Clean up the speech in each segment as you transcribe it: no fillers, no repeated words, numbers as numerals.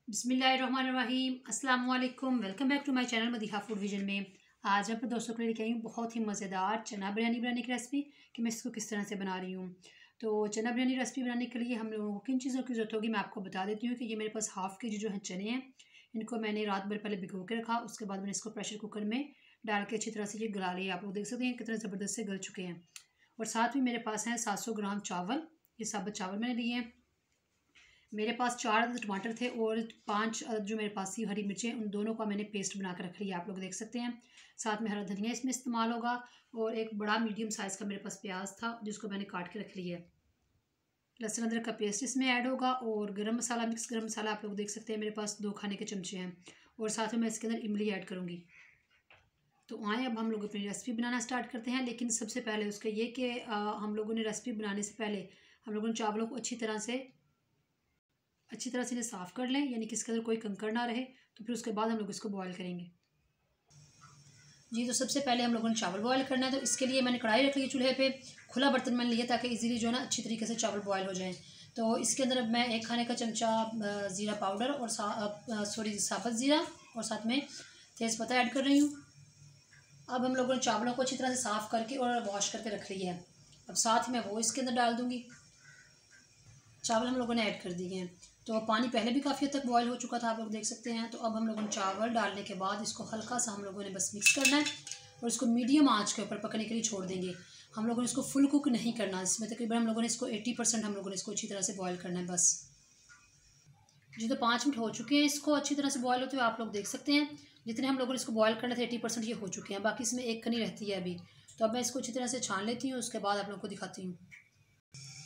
बिस्मिल्लाहिर्रहमानिर्रहीम अस्सलाम वालेकुम। Welcome back to my channel Madiha food vision में। आज मैं अपने दोस्तों के लिए लेके आई हूँ बहुत ही मज़ेदार चना बिरयानी बनाने की रेसिपी कि मैं इसको किस तरह से बना रही हूँ। तो चना बिरयानी रेसिपी बनाने के लिए हम लोगों को किन चीज़ों की ज़रूरत होगी मैं आपको बता देती हूँ कि ये मेरे पास हाफ़ के जी जो है चने हैं। इनको मैंने रात भर पहले भिगो के रखा, उसके बाद मैंने इसको प्रेशर कुकर में डाल के अच्छी तरह से ये गला लिया। आप लोग देख सकते हैं कितने ज़बरदस्त से गल चुके हैं। और साथ में मेरे पास हैं 700 ग्राम चावल, ये साबुत चावल मैंने लिए हैं। मेरे पास 4 अदद टमाटर थे और 5 अदद जो मेरे पास थी हरी मिर्चें, उन दोनों का मैंने पेस्ट बना कर रख लिया, आप लोग देख सकते हैं। साथ में हरा धनिया इसमें इस्तेमाल होगा और एक बड़ा मीडियम साइज़ का मेरे पास प्याज था जिसको मैंने काट के रख लिया है। लहसुन अदरक का पेस्ट इसमें ऐड होगा और गरम मसाला, मिक्स गरम मसाला आप लोग देख सकते हैं मेरे पास 2 खाने के चमचे हैं। और साथ में मैं इसके अंदर इमली ऐड करूँगी। तो आए अब हम लोग अपनी रेसिपी बनाना स्टार्ट करते हैं। लेकिन सबसे पहले उसका ये कि हम लोगों ने रेसिपी बनाने से पहले हम लोगों ने चावलों को अच्छी तरह से इन्हें साफ़ कर लें, यानी कि इसके अंदर कोई कंकड़ ना रहे। तो फिर उसके बाद हम लोग इसको बॉयल करेंगे। जी, तो सबसे पहले हम लोगों ने चावल बॉयल करना है। तो इसके लिए मैंने कढ़ाई रख ली चूल्हे पे, खुला बर्तन मैंने लिया ताकि इजीली जो है ना अच्छी तरीके से चावल बॉयल हो जाएं। तो इसके अंदर अब मैं 1 खाने का चमचा ज़ीरा पाउडर और साबुत ज़ीरा और साथ में तेज़पत्ता ऐड कर रही हूँ। अब हम लोगों ने चावलों को अच्छी तरह से साफ़ करके और वॉश करके रख लिया है। अब साथ में वो इसके अंदर डाल दूँगी। चावल हम लोगों ने ऐड कर दिए हैं। तो पानी पहले भी काफ़ी हद तक बॉयल हो चुका था, आप लोग देख सकते हैं। तो अब हम लोगों ने चावल डालने के बाद इसको हल्का सा हम लोगों ने बस मिक्स करना है और इसको मीडियम आंच के ऊपर पकने के लिए छोड़ देंगे। हम लोगों ने इसको फुल कुक नहीं करना, इसमें तकरीबन हम लोगों ने इसको 80% हम लोगों ने इसको अच्छी तरह से बॉयल करना है बस। जी, तो 5 मिनट हो चुके हैं इसको अच्छी तरह से बॉयल होते हुए, आप लोग देख सकते हैं। जितने हम लोगों ने इसको बॉयल करना था 80% ये हो चुके हैं, बाकी इसमें एक कनी रहती है अभी। तो अब मैं इसको अच्छी तरह से छान लेती हूँ, उसके बाद आप लोगों को दिखाती हूँ।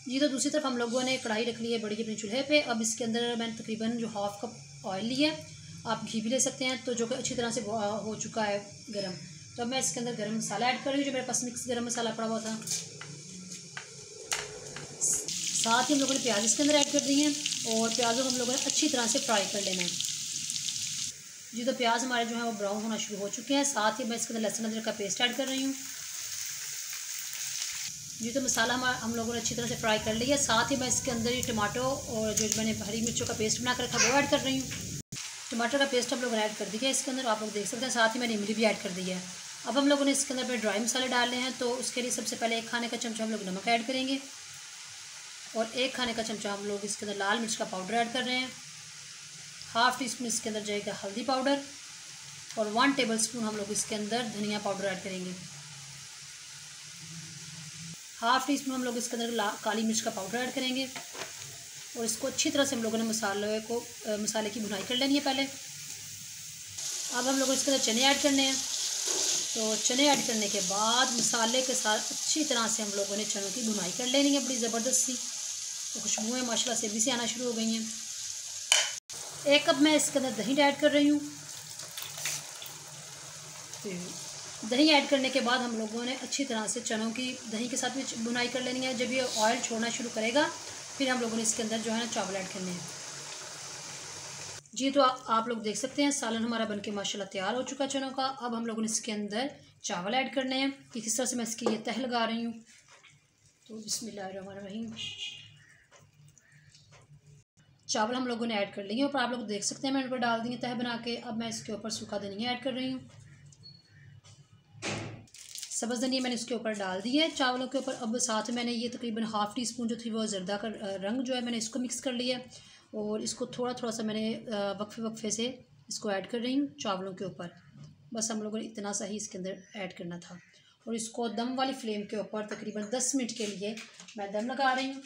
जी, तो दूसरी तरफ हम लोगों ने कढ़ाई रख ली है बड़ी अपने चूल्हे पे। अब इसके अंदर मैंने तकरीबन जो 1/2 कप ऑयल लिया है, आप घी भी ले सकते हैं, तो जो कि अच्छी तरह से हो चुका है गरम। तो अब मैं इसके अंदर गरम मसाला ऐड कर रही हूँ, जो मेरे पास मिक्स गरम मसाला पड़ा हुआ था। साथ ही हम लोगों ने प्याज इसके अंदर ऐड कर दी हैं और प्याज़ों को हम लोगों ने अच्छी तरह से फ्राई कर लेना है। जी, तो प्याज हमारे जो है वो ब्राउन होना शुरू हो चुके हैं। साथ ही मैं इसके अंदर लहसुन अदरक का पेस्ट ऐड कर रही हूँ। जी, तो मसाला हम लोगों ने अच्छी तरह से फ्राई कर लिया। साथ ही मैं इसके अंदर ही टमाटो और जो मैंने हरी मिर्चों का पेस्ट बना कर रखा वो ऐड कर रही हूँ। टमाटर का पेस्ट हम लोगों ने ऐड कर दिया है इसके अंदर, आप लोग देख सकते हैं। साथ ही मैंने इमली भी ऐड कर दी है। अब हम लोगों ने इसके अंदर ड्राई मसाले डालने हैं। तो उसके लिए सबसे पहले 1 खाने का चमचा हम लोग नमक ऐड करेंगे और 1 खाने का चमचा हम लोग इसके अंदर लाल मिर्च का पाउडर ऐड कर रहे हैं। हाफ़ टी स्पून इसके अंदर जाएगा हल्दी पाउडर और 1 टेबल स्पून हम लोग इसके अंदर धनिया पाउडर ऐड करेंगे। हाफ़ टी स्पून हम लोग इसके अंदर काली मिर्च का पाउडर ऐड करेंगे और इसको अच्छी तरह से हम लोगों ने मसाले की भुनाई कर लेनी है पहले। अब हम लोग इसके अंदर चने ऐड करने हैं। तो चने ऐड करने के बाद मसाले के साथ अच्छी तरह से हम लोगों ने चनों की भुनाई कर लेनी है बड़ी ज़बरदस्त सी। तो खुशबुएँ माशाल्लाह से भी से आना शुरू हो गई हैं। 1 कप मैं इसके अंदर दही ऐड कर रही हूँ। दही ऐड करने के बाद हम लोगों ने अच्छी तरह से चनों की दही के साथ भी भुनाई कर लेनी है। जब ये ऑयल छोड़ना शुरू करेगा फिर हम लोगों ने इसके अंदर जो है ना चावल ऐड करने हैं। जी, तो आप लोग देख सकते हैं सालन हमारा बनके माशाल्लाह तैयार हो चुका है चनों का। अब हम लोगों ने इसके अंदर चावल ऐड करने हैं कि किस तरह से मैं इसकी ये तह लगा रही हूँ। तो बिस्मिल्लाहिर्रहमानिर्रहीम, चावल हम लोगों ने ऐड कर लिए और आप लोग देख सकते हैं मैंने ऊपर डाल दिए तह बना के। अब मैं इसके ऊपर सूखा धनिया ऐड कर रही हूँ। सब्ज़ धनिया मैंने इसके ऊपर डाल दी है चावलों के ऊपर। अब साथ में मैंने ये तकरीबन हाफ़ टी स्पून जो थी वो ज़रदा का रंग जो है मैंने इसको मिक्स कर लिया और इसको थोड़ा थोड़ा सा मैंने वक्फे से इसको ऐड कर रही हूँ चावलों के ऊपर। बस हम लोगों ने इतना सा ही इसके अंदर ऐड करना था और इसको दम वाली फ्लेम के ऊपर तकरीबन 10 मिनट के लिए मैं दम लगा रही हूँ।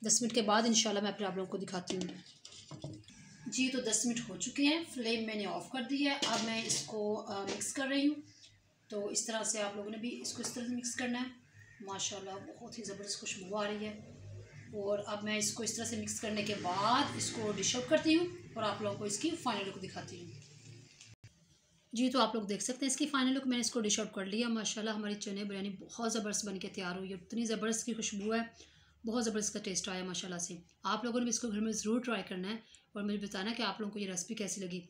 10 मिनट के बाद इंशाल्लाह मैं अपने आप लोगों को दिखाती हूँ। जी, तो 10 मिनट हो चुके हैं, फ्लेम मैंने ऑफ़ कर दी है। अब मैं इसको मिक्स कर रही हूँ। तो इस तरह से आप लोगों ने भी इसको इस तरह से मिक्स करना है। माशाल्लाह बहुत ही ज़बरदस्त खुशबू आ रही है। और अब मैं इसको इस तरह से मिक्स करने के बाद इसको डिश आउट करती हूँ और आप लोगों को इसकी फ़ाइनल लुक दिखाती हूँ। जी, तो आप लोग देख सकते हैं इसकी फ़ाइनल लुक, मैंने इसको डिश आउट कर लिया। माशाल्लाह हमारी चने बिरयानी बहुत ज़बरदस्त बन के तैयार हुई है। इतनी ज़बरदस्त की खुशबू है, बहुत ज़बरदस्त का टेस्ट आया माशाल्लाह से। आप लोगों ने भी इसको घर में ज़रूर ट्राई करना है और मुझे बताना कि आप लोगों को ये रेसिपी कैसी लगी।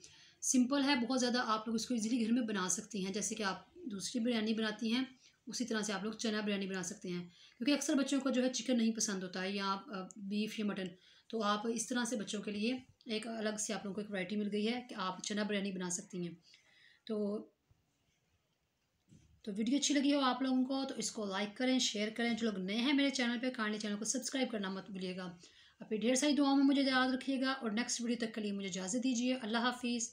सिंपल है बहुत ज़्यादा, आप लोग इसको इजीली घर में बना सकती हैं। जैसे कि आप दूसरी बिरयानी बनाती हैं उसी तरह से आप लोग चना बिरयानी बना सकते हैं, क्योंकि अक्सर बच्चों को जो है चिकन नहीं पसंद होता है या बीफ या मटन। तो आप इस तरह से बच्चों के लिए एक अलग से आप लोगों को एक वैरायटी मिल गई है कि आप चना बिरयानी बना सकती हैं। तो वीडियो अच्छी लगी हो आप लोगों को तो इसको लाइक करें, शेयर करें। जो लोग नए हैं मेरे चैनल पे, काइंडली चैनल को सब्सक्राइब करना मत भूलिएगा। अपनी ढेर सारी दुआओं में मुझे याद रखिएगा और नेक्स्ट वीडियो तक के लिए मुझे इजाज़त दीजिए। अल्लाह हाफिज़।